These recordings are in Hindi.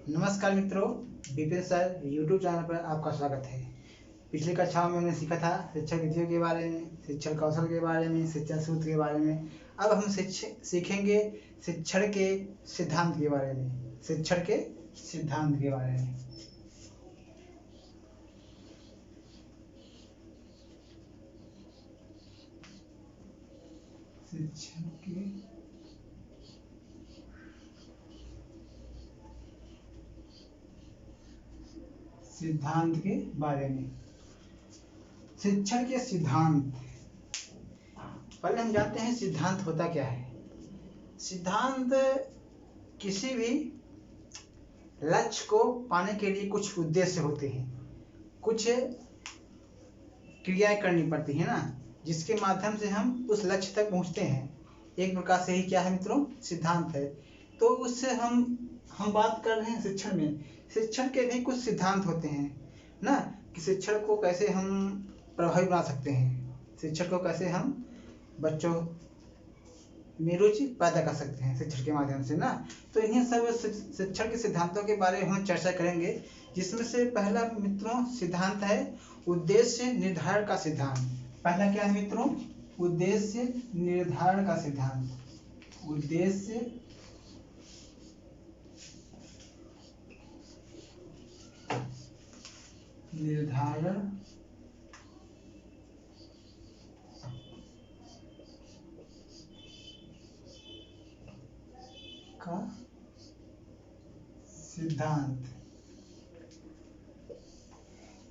नमस्कार मित्रों, विपिन सर यूट्यूब चैनल पर आपका स्वागत है। पिछली कक्षाओं में हमने सीखा था शिक्षण विधियों के बारे में, शिक्षण कौशल के बारे में, शिक्षण सूत्र के बारे में। अब हम सीखेंगे शिक्षण के सिद्धांत के बारे में। शिक्षण के सिद्धांत के बारे में शिक्षण के सिद्धांत के बारे में। शिक्षण के सिद्धांत, पहले हम जानते हैं सिद्धांत होता क्या है। सिद्धांत किसी भी लक्ष्य को पाने के लिए कुछ उद्देश्य होते हैं, कुछ क्रियाएं करनी पड़ती है ना, जिसके माध्यम से हम उस लक्ष्य तक पहुंचते हैं। एक प्रकार से ही क्या है मित्रों, सिद्धांत है। तो उससे हम बात कर रहे हैं शिक्षण में। शिक्षण के भी कुछ सिद्धांत होते हैं ना, कि शिक्षण को कैसे हम प्रभावी बना सकते हैं, शिक्षण को कैसे हम बच्चों में रुचि पैदा कर सकते हैं शिक्षण के माध्यम से ना। तो इन्हीं सब शिक्षण के सिद्धांतों के बारे में हम चर्चा करेंगे, जिसमें से पहला मित्रों सिद्धांत है उद्देश्य निर्धारण का सिद्धांत। पहला क्या है मित्रों, उद्देश्य निर्धारण का सिद्धांत। उद्देश्य निर्धारण का सिद्धांत।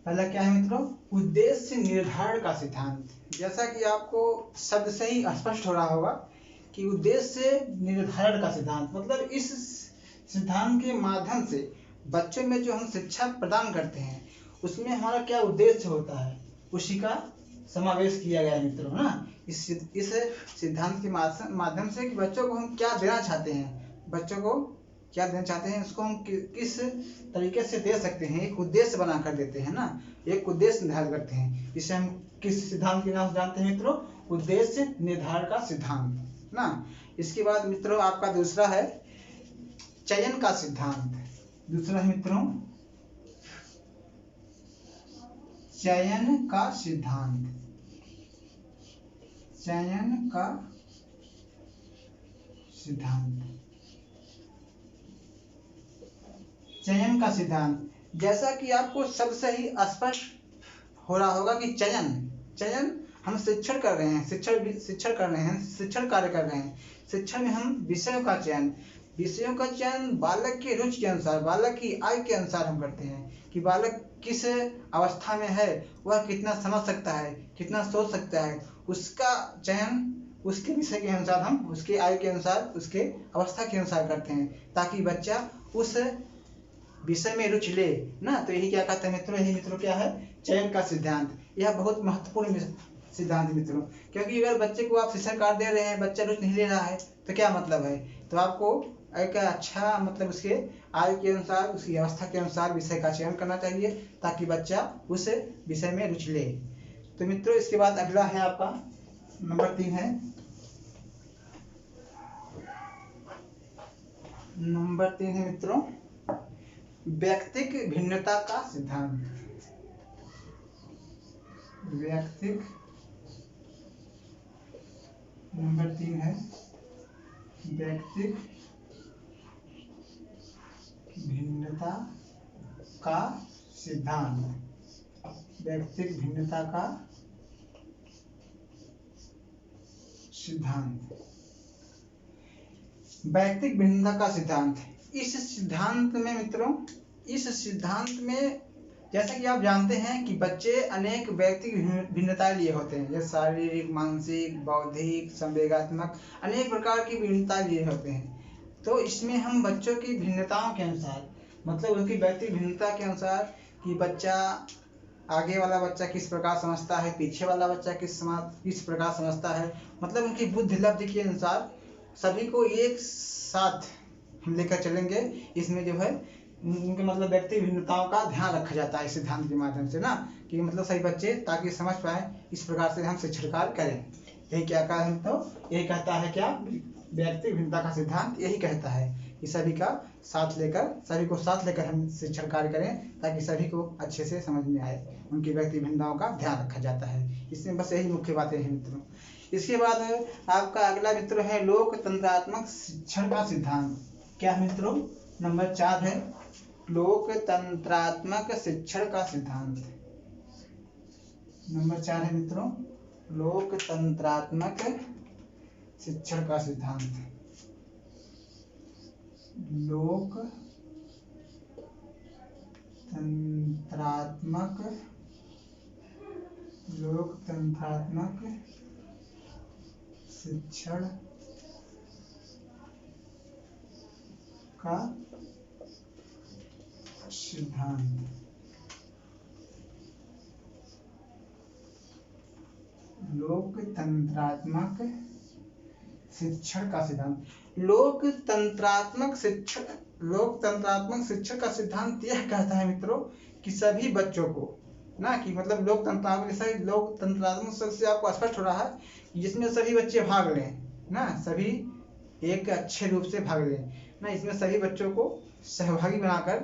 पहला क्या है मित्रों, उद्देश्य निर्धारण का सिद्धांत। जैसा कि आपको शब्द से ही स्पष्ट हो रहा होगा कि उद्देश्य निर्धारण का सिद्धांत मतलब इस सिद्धांत के माध्यम से बच्चों में जो हम शिक्षा प्रदान करते हैं उसमें हमारा क्या उद्देश्य होता है, उसी का समावेश किया गया है मित्रों ना। इस सिद्धांत के माध्यम से कि बच्चों को हम क्या देना चाहते हैं, बच्चों को क्या देना चाहते हैं, उसको हम किस तरीके से दे सकते हैं, एक उद्देश्य बना कर देते हैं ना, एक उद्देश्य निर्धारित करते हैं। इसे हम किस सिद्धांत के नाम से जानते हैं मित्रों, उद्देश्य निर्धारण का सिद्धांत ना। इसके बाद मित्रों आपका दूसरा है चयन का सिद्धांत। दूसरा है मित्रों चयन का सिद्धांत। चयन का सिद्धांत। चयन का सिद्धांत, जैसा कि आपको सबसे ही स्पष्ट हो रहा होगा कि चयन हम शिक्षण कर रहे हैं, शिक्षण कर रहे हैं, शिक्षण कार्य कर रहे हैं। शिक्षण में हम विषयों का चयन बालक की रुचि के अनुसार, बालक की आयु के अनुसार हम करते हैं कि बालक किस अवस्था में है, वह कितना समझ सकता है, कितना सोच सकता है, उसका चयन उसके विषय के अनुसार हम उसके आयु के अनुसार, उसके अवस्था के अनुसार करते हैं, ताकि बच्चा उस विषय में रुचि ले ना। तो यही क्या कहते हैं मित्रों, यही मित्रों क्या है, चयन का सिद्धांत। यह बहुत महत्वपूर्ण सिद्धांत मित्रों, क्योंकि अगर बच्चे को आप शिक्षण कार्य दे रहे हैं, बच्चा रुचि नहीं ले रहा है तो क्या मतलब है। तो आपको एक अच्छा मतलब उसके आयु के अनुसार, उसकी अवस्था के अनुसार विषय का चयन करना चाहिए, ताकि बच्चा उस विषय में रुचि ले। तो मित्रों इसके बाद अगला है आपका नंबर 3 है, नंबर 3 है मित्रों व्यक्तिक भिन्नता का सिद्धांत। व्यक्तिक नंबर 3 है व्यक्तिक भिन्नता का सिद्धांत। व्यक्तिक भिन्नता का सिद्धांत। व्यक्तिक भिन्नता का सिद्धांत, इस सिद्धांत में मित्रों, इस सिद्धांत में जैसा कि आप जानते हैं कि बच्चे अनेक व्यक्तिक भिन्नताएं लिए होते हैं, जैसे शारीरिक, मानसिक, बौद्धिक, संवेगात्मक, अनेक प्रकार की भिन्नताएं लिए होते हैं। तो इसमें हम बच्चों की भिन्नताओं के अनुसार, मतलब उनकी व्यक्तिक भिन्नता के अनुसार कि बच्चा, आगे वाला बच्चा किस प्रकार समझता है, पीछे वाला बच्चा किस प्रकार समझता है, मतलब उनकी बुद्धि लब्धि के अनुसार सभी को एक साथ हम लेकर चलेंगे। इसमें जो है उनके मतलब व्यक्ति भिन्नताओं का ध्यान रखा जाता है इस सिद्धांत के माध्यम से ना, कि मतलब सही बच्चे ताकि समझ पाए, इस प्रकार से हम शिक्षण कार्य करें। यही क्या कहा है, तो यही कहता है क्या, व्यक्ति भिन्नता का सिद्धांत यही कहता है कि सभी को साथ लेकर हम शिक्षण कार्य करें, ताकि सभी को अच्छे से समझ में आए, उनकी व्यक्ति भिन्नताओं का ध्यान रखा जाता है। इसमें बस यही मुख्य बातें हैं मित्रों। इसके बाद आपका अगला मित्रों है लोकतंत्रात्मक शिक्षण का सिद्धांत। क्या है मित्रों? नंबर 4 है लोकतंत्रात्मक शिक्षण का सिद्धांत। नंबर 4 है मित्रों लोकतंत्रात्मक शिक्षण का सिद्धांत। लोकतंत्रात्मक शिक्षण का सिद्धांत। लोकतंत्रात्मक शिक्षण का सिद्धांत। लोकतंत्रात्मक शिक्षण का सिद्धांत यह कहता है मित्रों कि सभी बच्चों को ना, कि मतलब लोकतंत्रात्मक शब्द से आपको स्पष्ट हो रहा है जिसमें सभी बच्चे भाग लें ना, सभी एक अच्छे रूप से भाग लें ना, इसमें सभी बच्चों को सहभागी बनाकर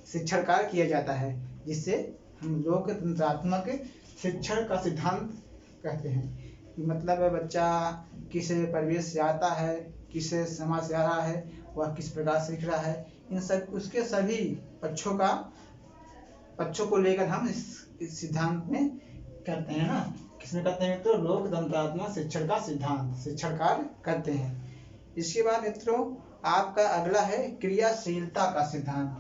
शिक्षण कार्य किया जाता है, जिससे हम लोकतंत्रात्मक शिक्षण का सिद्धांत कहते हैं। मतलब बच्चा किस परिवेश से आता है, किस समाज से आ रहा है, वह किस प्रकार सीख रहा है, इन सब उसके सभी पक्षों को लेकर हम इस सिद्धांत में करते हैं ना। किसमें करते हैं मित्रों? लोकतंत्रात्मक शिक्षण का सिद्धांत शिक्षण कार्य करते हैं। इसके बाद मित्रों आपका अगला है क्रियाशीलता का सिद्धांत।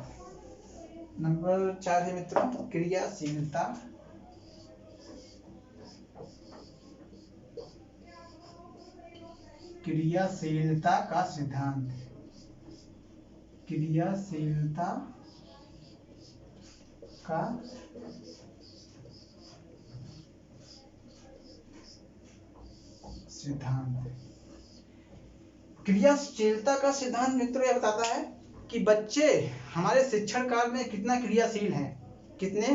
नंबर 4 है मित्रों क्रियाशीलता का सिद्धांत। क्रियाशीलता का सिद्धांत। क्रियाशीलता का सिद्धांत मित्रों यह बताता है कि बच्चे हमारे शिक्षण काल में कितना क्रियाशील हैं, कितने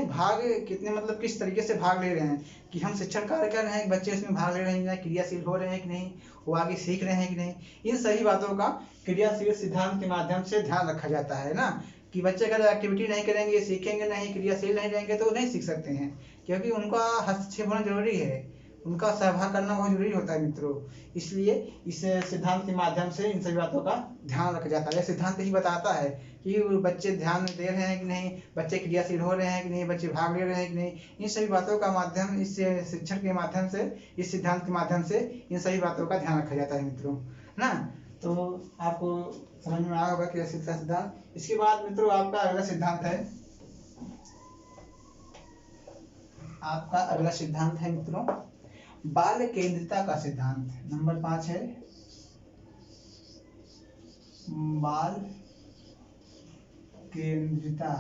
मतलब किस तरीके से भाग ले रहे हैं, कि हम शिक्षण कार्य कर रहे हैं, बच्चे इसमें भाग ले रहे हैं कि नहीं, क्रियाशील हो रहे हैं कि नहीं, वो आगे सीख रहे हैं कि नहीं, इन सभी बातों का क्रियाशील सिद्धांत के माध्यम से ध्यान रखा जाता है ना। कि बच्चे अगर एक्टिविटी नहीं करेंगे, सीखेंगे नहीं, क्रियाशील नहीं रहेंगे तो नहीं सीख सकते हैं, क्योंकि उनका हस्तक्षेप होना जरूरी है, उनका सहभाग करना बहुत जरूरी होता है मित्रों। इसलिए इस सिद्धांत के माध्यम से इन सभी बातों का ध्यान रखा जाता है। यह सिद्धांत ही बताता है कि बच्चे ध्यान दे रहे हैं कि नहीं, बच्चे क्रियाशील हो रहे हैं कि नहीं, बच्चे भाग ले रहे हैं कि नहीं, इन सभी बातों का माध्यम इस शिक्षण के माध्यम से, इस सिद्धांत के माध्यम से इन सभी बातों का ध्यान रखा जाता है मित्रों ना। तो आपको समझ में आया होगा क्रियाशीलता सिद्धांत। इसके बाद मित्रों आपका अगला सिद्धांत है मित्रों बाल केंद्रिता का सिद्धांत। नंबर 5 है बाल केंद्रिता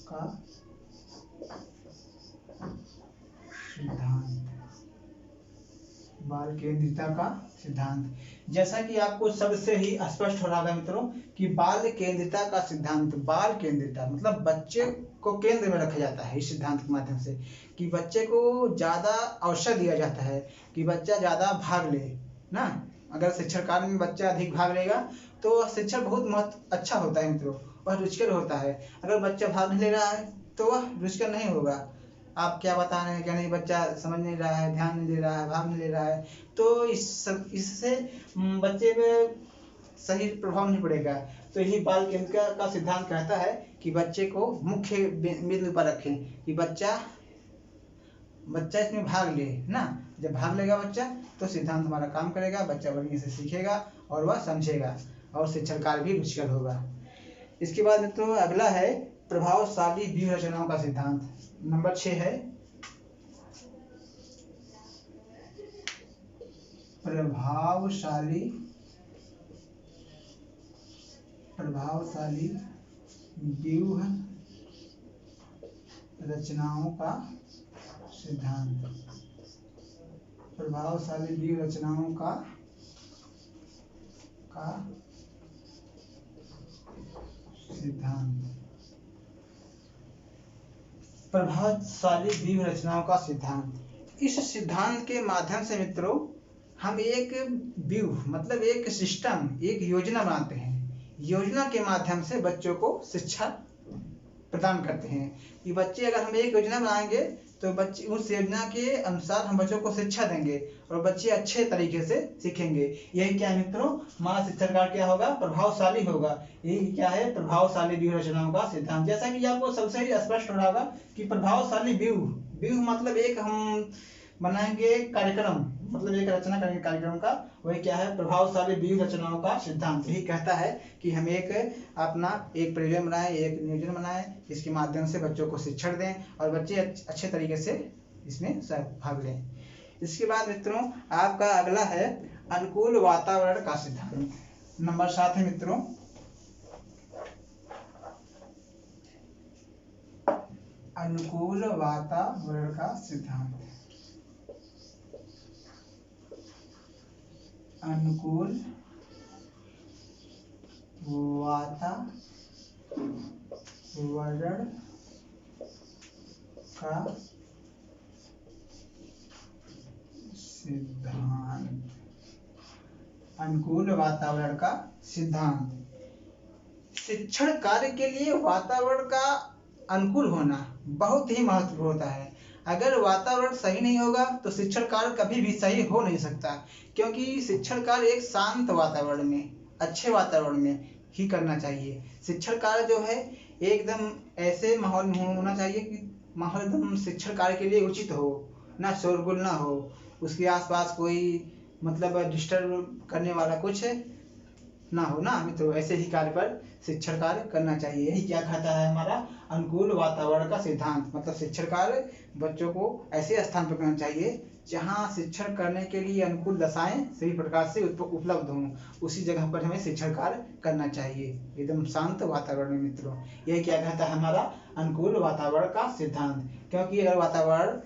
का सिद्धांत। बाल केंद्रिता का सिद्धांत। जैसा कि आपको सबसे ही स्पष्ट हो रहा है मित्रों कि बाल केंद्रिता का सिद्धांत, बाल केंद्रिता मतलब बच्चे को केंद्र में रखा जाता है इस सिद्धांत के माध्यम से, कि बच्चे को ज्यादा अवसर दिया जाता है कि बच्चा ज्यादा भाग ले ना। अगर शिक्षण कार्य में बच्चा अधिक भाग लेगा तो शिक्षण बहुत अच्छा होता है मित्रों, वह रुचिकर होता है। अगर बच्चा भाग नहीं ले रहा है तो वह रुचिकर नहीं होगा। आप क्या बता रहे हैं क्या नहीं, बच्चा समझ नहीं रहा है, ध्यान नहीं दे रहा है, भाग नहीं ले रहा है, तो इससे बच्चे में सही प्रभाव नहीं पड़ेगा। तो यही बाल केंद्र का सिद्धांत कहता है कि बच्चे को मुख्य बिंदु पर रखें, कि बच्चा इसमें भाग ले ना। जब भाग लेगा बच्चा तो सिद्धांत हमारा काम करेगा, बच्चा बढ़िया से सीखेगा और वह समझेगा और शिक्षण कार्य भी रुचिकर होगा। इसके बाद मित्रों अगला है प्रभावशाली व्यूह रचनाओं का सिद्धांत। नंबर 6 है प्रभावशाली व्यूह रचनाओं का सिद्धांत। प्रभावशाली व्यूह रचनाओं का सिद्धांत। प्रभावशाली व्यूह रचनाओं का सिद्धांत। इस सिद्धांत के माध्यम से मित्रों हम एक व्यूह मतलब एक सिस्टम, एक योजना बनाते हैं। योजना के माध्यम से बच्चों को शिक्षा प्रदान करते हैं कि बच्चे, अगर हम एक योजना बनाएंगे तो बच्चे उस योजना के अनुसार हम बच्चों को शिक्षा देंगे और बच्चे अच्छे तरीके से सीखेंगे। यही क्या है मित्रों, हमारा शिक्षा कार्य क्या होगा, प्रभावशाली होगा। यही क्या है, प्रभावशाली व्यूह रचनाओं का सिद्धांत। जैसा कि आपको सबसे ही स्पष्ट हो रहा होगा कि प्रभावशाली व्यूह, व्यूह मतलब एक हम बनाएंगे कार्यक्रम, मतलब एक रचना करेंगे कार्यक्रम का, वही क्या है, प्रभावशाली व्यूह रचनाओं का सिद्धांत। यही कहता है कि हम एक अपना एक प्रयोजन बनाएं, एक नियोजन बनाएं, इसके माध्यम से बच्चों को शिक्षण दें और बच्चे अच्छे तरीके से इसमें भाग लें। इसके बाद मित्रों आपका अगला है अनुकूल वातावरण का सिद्धांत। नंबर 7 है मित्रों अनुकूल वातावरण का सिद्धांत। अनुकूल वातावरण का सिद्धांत। अनुकूल वातावरण का सिद्धांत। शिक्षण कार्य के लिए वातावरण का अनुकूल होना बहुत ही महत्वपूर्ण होता है। अगर वातावरण सही नहीं होगा तो शिक्षण कार्य कभी भी सही हो नहीं सकता, क्योंकि शिक्षण कार्य एक शांत वातावरण में, अच्छे वातावरण में ही करना चाहिए। शिक्षण कार्य जो है एकदम ऐसे माहौल में होना चाहिए कि माहौल एकदम शिक्षण कार्य के लिए उचित हो, ना शोरगुल ना हो, उसके आसपास कोई मतलब डिस्टर्ब करने वाला कुछ ना हो ना मित्रों। ऐसे ही कार्य पर शिक्षण कार्य करना चाहिए। यही क्या कहता है हमारा अनुकूल वातावरण का सिद्धांत। मतलब शिक्षण कार्य बच्चों को ऐसे स्थान पर करना चाहिए जहाँ शिक्षण करने के लिए अनुकूल दशाएं सभी प्रकार से उपलब्ध हों, उसी जगह पर हमें शिक्षण कार्य करना चाहिए एकदम शांत वातावरण में मित्रों। यही क्या कहता है हमारा अनुकूल वातावरण का सिद्धांत। क्योंकि अगर वातावरण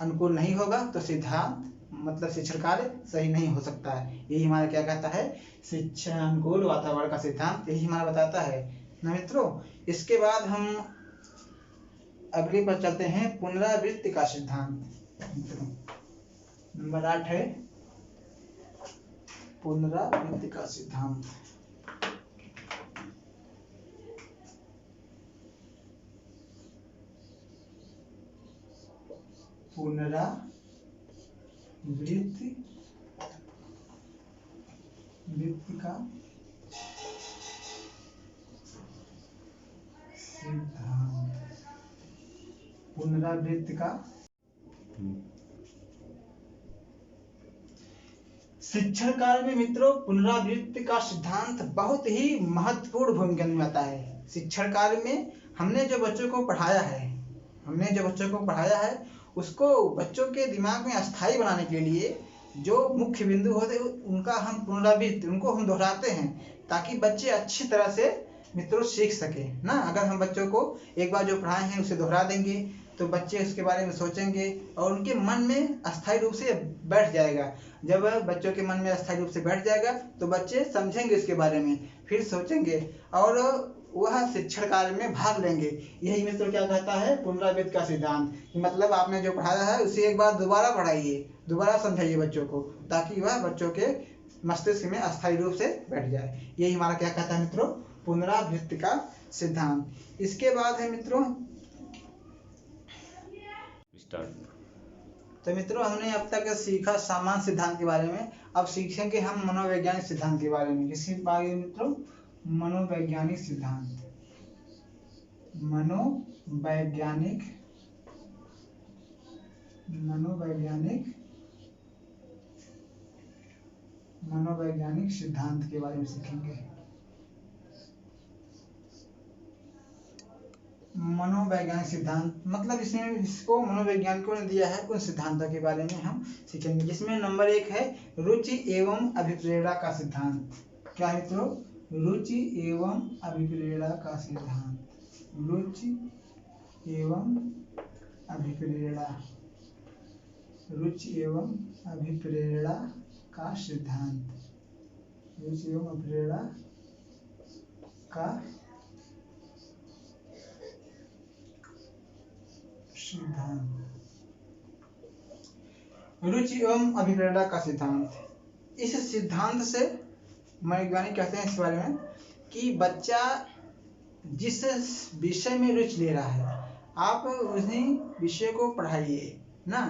अनुकूल नहीं होगा तो सिद्धांत मतलब शिक्षण कार्य सही नहीं हो सकता है। यही हमारा क्या कहता है, शिक्षा अनुकूल वातावरण का सिद्धांत यही हमारा बताता है ना मित्रों। इसके बाद हम अगले पर चलते हैं पुनरावृत्ति का सिद्धांत। नंबर 8 है पुनरावृत्ति का सिद्धांत। पुनरावृत्ति का सिद्धांत। पुनरावृत्ति का शिक्षण कार्य में मित्रों पुनरावृत्ति का सिद्धांत बहुत ही महत्वपूर्ण भूमिका निभाता है। शिक्षण कार्य में हमने जो बच्चों को पढ़ाया है उसको बच्चों के दिमाग में अस्थायी बनाने के लिए जो मुख्य बिंदु होते हैं उनका हम पुनरावृत्ति, उनको हम दोहराते हैं ताकि बच्चे अच्छी तरह से मित्रों सीख सके ना। अगर हम बच्चों को एक बार जो पढ़ाए हैं उसे दोहरा देंगे तो बच्चे उसके बारे में सोचेंगे और उनके मन में अस्थायी रूप से बैठ जाएगा। जब बच्चों के मन में अस्थायी रूप से बैठ जाएगा तो बच्चे समझेंगे इसके बारे में, फिर सोचेंगे और वह शिक्षण कार्य में भाग लेंगे। यही मित्रों क्या कहता है पुनरावृत्ति का सिद्धांत। मतलब आपने जो पढ़ाया है उसे एक बार दोबारा पढ़ाइए, दोबारा समझाइए बच्चों को, ताकि वह बच्चों के मस्तिष्क में अस्थायी रूप से बैठ जाए। यही हमारा क्या कहता है मित्रों पुनरावृत्ति का सिद्धांत। इसके बाद है मित्रों तो मित्रों हमने अब तक सीखा सामान्य सिद्धांत के बारे में, अब सीखेंगे हम मनोवैज्ञानिक सिद्धांत के बारे में। किसके बारे में मित्रों, मनोवैज्ञानिक सिद्धांत। मनोवैज्ञानिक सिद्धांत के बारे में सीखेंगे। मनोवैज्ञानिक सिद्धांत मतलब इसमें इसको मनोवैज्ञानिकों ने दिया है, उन सिद्धांतों के बारे में हम सीखेंगे। जिसमें नंबर 1 है रुचि एवं अभिप्रेरणा का सिद्धांत। क्या है मित्रों, रुचि एवं अभिप्रेरणा का सिद्धांत। रुचि एवं अभिप्रेरणा, रुचि एवं अभिप्रेरणा का सिद्धांत। रुचि एवं अभिप्रेरणा का सिद्धांत। रुचि एवं अभिप्रेरणा का सिद्धांत। इस सिद्धांत से मनोवैज्ञानिक कहते हैं इस बारे में कि बच्चा जिस विषय में रुचि ले रहा है आप उसी विषय को पढ़ाइए ना।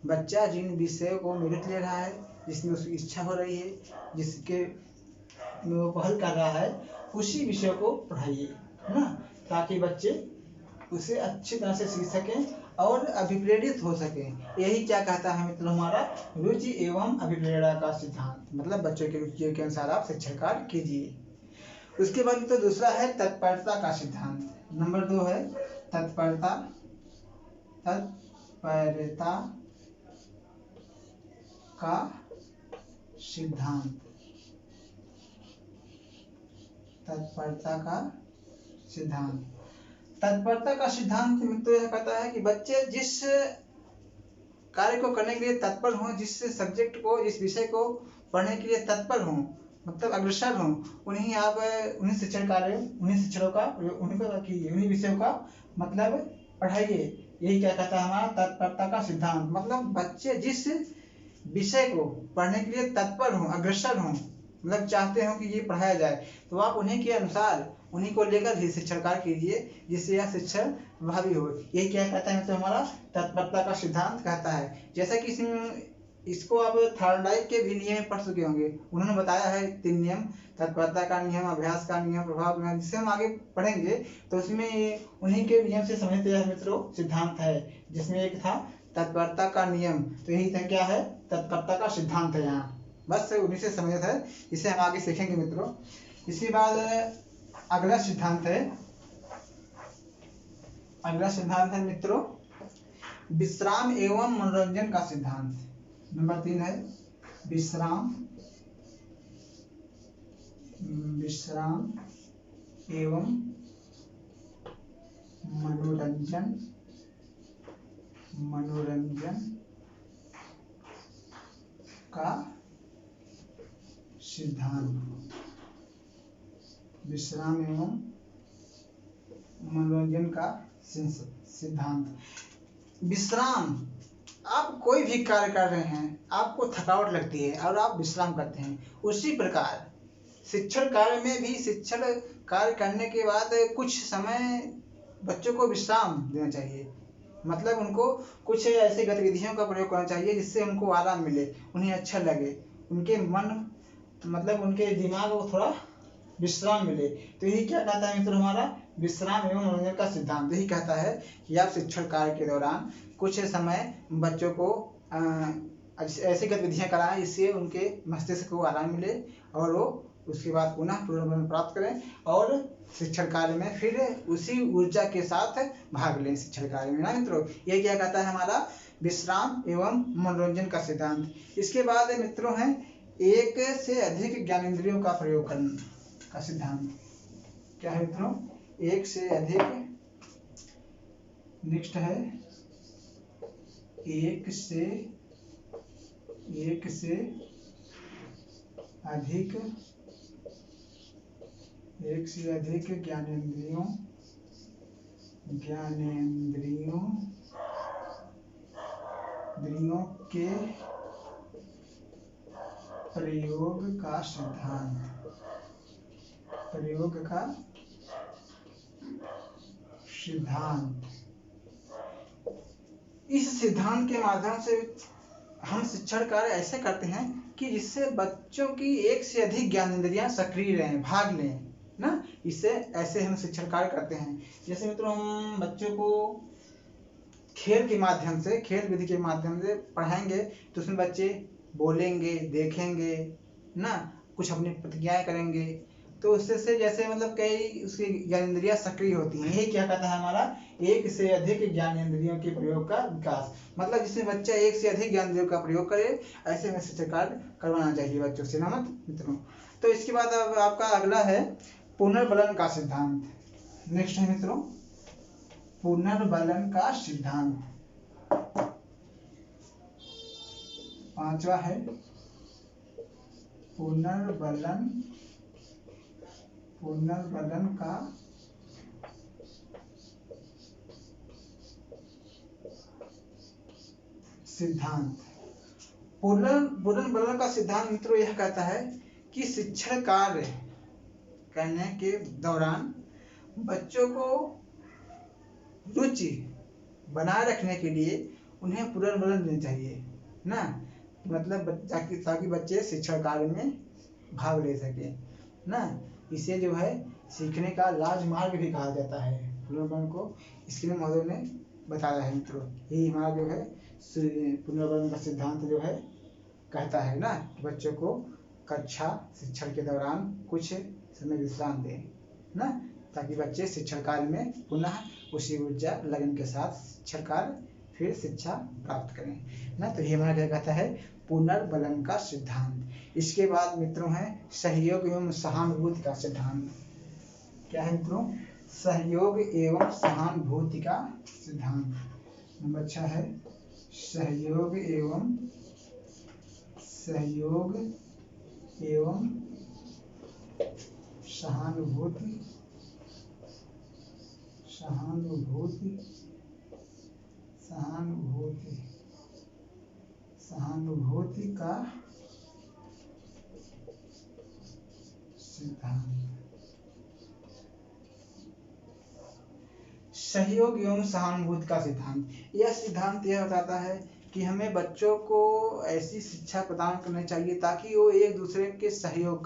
बच्चा जिन विषयों को में रुचि ले रहा है, जिसमें उसकी इच्छा हो रही है, जिसके में वो पहल कर रहा है, उसी विषय को पढ़ाइए ना, ताकि बच्चे उसे अच्छी तरह से सीख सकें और अभिप्रेरित हो सकें। यही क्या कहता है मित्रों हमारा रुचि एवं अभिप्रेरणा का सिद्धांत। मतलब बच्चों की रुचि के अनुसार आप शिक्षण कार्य कीजिए। उसके बाद तो दूसरा है तत्परता का सिद्धांत। नंबर 2 है तत्परता। तत्परता का सिद्धांत। तत्परता का सिद्धांत। तत्परता का सिद्धांत मित्रों यह कहता है कि बच्चे जिस कार्य को करने के लिए तत्पर हों, जिस सब्जेक्ट को, जिस विषय को पढ़ने के लिए तत्पर हों, मतलब अग्रसर हों, उन्हीं शिक्षण कार्य, उन्हीं शिक्षणों का उन्हीं को कीजिए, उन्हीं विषयों का मतलब पढ़ाइए। यही क्या कहता है हमारा तत्परता का सिद्धांत। मतलब बच्चे जिस विषय को पढ़ने के लिए तत्पर हों, अग्रसर हों, मतलब चाहते हो कि ये पढ़ाया जाए, तो आप उन्हीं के अनुसार, उन्हीं को लेकर ही शिक्षण कार्य कीजिए, जिससे यह शिक्षण प्रभावी हो। यही क्या कहता है तो हमारा तत्परता का सिद्धांत कहता है। जैसा कि इसको आप थॉर्नडाइक के भी नियम पढ़ चुके होंगे। उन्होंने बताया है 3 नियम, तत्परता का नियम, अभ्यास का नियम, प्रभाव नियम, जिससे हम आगे पढ़ेंगे तो उसमें उन्हीं के नियम से समझते हैं मित्रों सिद्धांत है, जिसमें एक था तत्परता का नियम। तो यही क्या है तत्परता का सिद्धांत है। यहाँ बस उन्हीं से समझ है, इसे हम आगे सीखेंगे मित्रों। इसके बाद अगला सिद्धांत है मित्रों विश्राम एवं मनोरंजन का सिद्धांत। नंबर 3 है विश्राम एवं मनोरंजन का सिद्धांत। विश्राम एवं मनोरंजन का सिद्धांत। विश्राम, आप कोई भी कार्य कर रहे हैं, आपको थकावट लगती है और आप विश्राम करते हैं, उसी प्रकार शिक्षण कार्य में भी शिक्षण कार्य करने के बाद कुछ समय बच्चों को विश्राम देना चाहिए। मतलब उनको कुछ ऐसी गतिविधियों का प्रयोग करना चाहिए जिससे उनको आराम मिले, उन्हें अच्छा लगे, उनके मन मतलब उनके दिमाग को थोड़ा विश्राम मिले। तो यही क्या कहता है मित्रों हमारा विश्राम एवं मनोरंजन का सिद्धांत। यही कहता है कि आप शिक्षण कार्य के दौरान कुछ समय बच्चों को ऐसी गतिविधियां कराएं जिससे उनके मस्तिष्क को आराम मिले और वो उसके बाद पुनः पुनर्बल प्राप्त करें और शिक्षण कार्य में फिर उसी ऊर्जा के साथ भाग लें शिक्षण कार्य में ना मित्रों। ये क्या कहता है हमारा विश्राम एवं मनोरंजन का सिद्धांत। इसके बाद मित्रों है एक से अधिक ज्ञानेंद्रियों का प्रयोग करने का सिद्धांत। क्या है मित्रों एक से अधिक, नेक्स्ट है एक से अधिक ज्ञानेंद्रियों के प्रयोग का सिद्धांत। इस सिद्धांत के माध्यम से हम शिक्षण कार्य ऐसे करते हैं कि जिससे बच्चों की एक से अधिक ज्ञानेंद्रियां सक्रिय रहें, भाग लें ना। इससे ऐसे हम शिक्षण कार्य करते हैं। जैसे मित्रों हम बच्चों को खेल के माध्यम से, खेल विधि के माध्यम से पढ़ाएंगे तो उसमें बच्चे बोलेंगे, देखेंगे ना, कुछ अपनी प्रतिक्रियाएं करेंगे, तो उससे से जैसे मतलब कई उसकी ज्ञानेंद्रियां सक्रिय होती हैं। यही क्या कहता है हमारा एक से अधिक ज्ञानेंद्रियों के प्रयोग का विकास। मतलब जिसमें बच्चा एक से अधिक ज्ञानेंद्रियों का प्रयोग करे, ऐसे में शिक्षण कार्य करवाना चाहिए बच्चों से ना मित्रों। तो इसके बाद अब आपका अगला है पुनर्बलन का सिद्धांत। नेक्स्ट है मित्रों पुनर्बलन का सिद्धांत। 5वां है पुनर्बलन का सिद्धांत। पुनर्बलन का सिद्धांत मित्रों यह कहता है कि शिक्षण कार्य करने के दौरान बच्चों को रुचि बनाए रखने के लिए उन्हें पुनर्बलन देना चाहिए ना, मतलब ताकि बच्चे शिक्षण कार्य में भाग ले सके ना। इसे जो है सीखने का राजमार्ग भी कहा जाता है पुनर्बलन को, इसके लिए महोदय ने बताया है मित्रों। यही हमारा जो है पुनर्बलन का सिद्धांत जो है कहता है ना, बच्चों को कक्षा शिक्षण के दौरान कुछ समय विश्राम दें ना, ताकि बच्चे शिक्षण कार्य में पुनः उसी ऊर्जा लगन के साथ शिक्षण कार्य फिर शिक्षा प्राप्त करें ना। तो ये हमारा क्या कहता है पुनर्बलन का सिद्धांत। इसके बाद मित्रों है सहयोग एवं सहानुभूति का सिद्धांत। क्या है मित्रों? सहयोग एवं सहानुभूति का सिद्धांत। नंबर 6 है सहयोग एवं सहानुभूति का सिद्धांत। सहयोग एवं सहानुभूति का सिद्धांत, यह सिद्धांत यह बताता है कि हमें बच्चों को ऐसी शिक्षा प्रदान करनी चाहिए ताकि वो एक दूसरे के सहयोग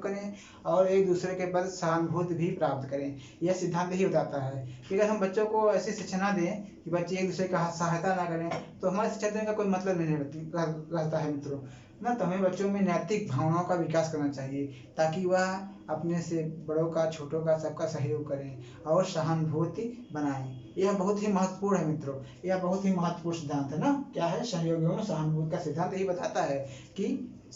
करें और एक दूसरे के प्रति सहानुभूति भी प्राप्त करें। यह सिद्धांत यही बताता है कि अगर हम बच्चों को ऐसी शिक्षा ना दें कि बच्चे एक दूसरे का सहायता ना करें तो हमारी शिक्षा देने का कोई मतलब नहीं रहता है मित्रों ना। तो हमें बच्चों में नैतिक भावनाओं का विकास करना चाहिए ताकि वह अपने से बड़ों का छोटों का सबका सहयोग करें और सहानुभूति बनाएं। यह बहुत ही महत्वपूर्ण है मित्रों, यह बहुत ही महत्वपूर्ण सिद्धांत है ना। क्या है? सहयोग एवं सहानुभूति का सिद्धांत यही बताता है कि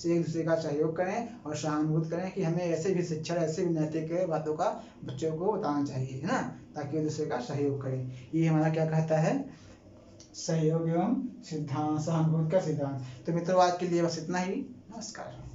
एक दूसरे का सहयोग करें और सहानुभूति करें कि हमें ऐसे भी शिक्षण ऐसे भी नैतिक बातों का बच्चों को बताना चाहिए है ना, ताकि एक दूसरे का सहयोग करें। ये हमारा क्या कहता है सहयोग एवं सहानुभूति का सिद्धांत। तो मित्रों आज के लिए बस इतना ही। नमस्कार।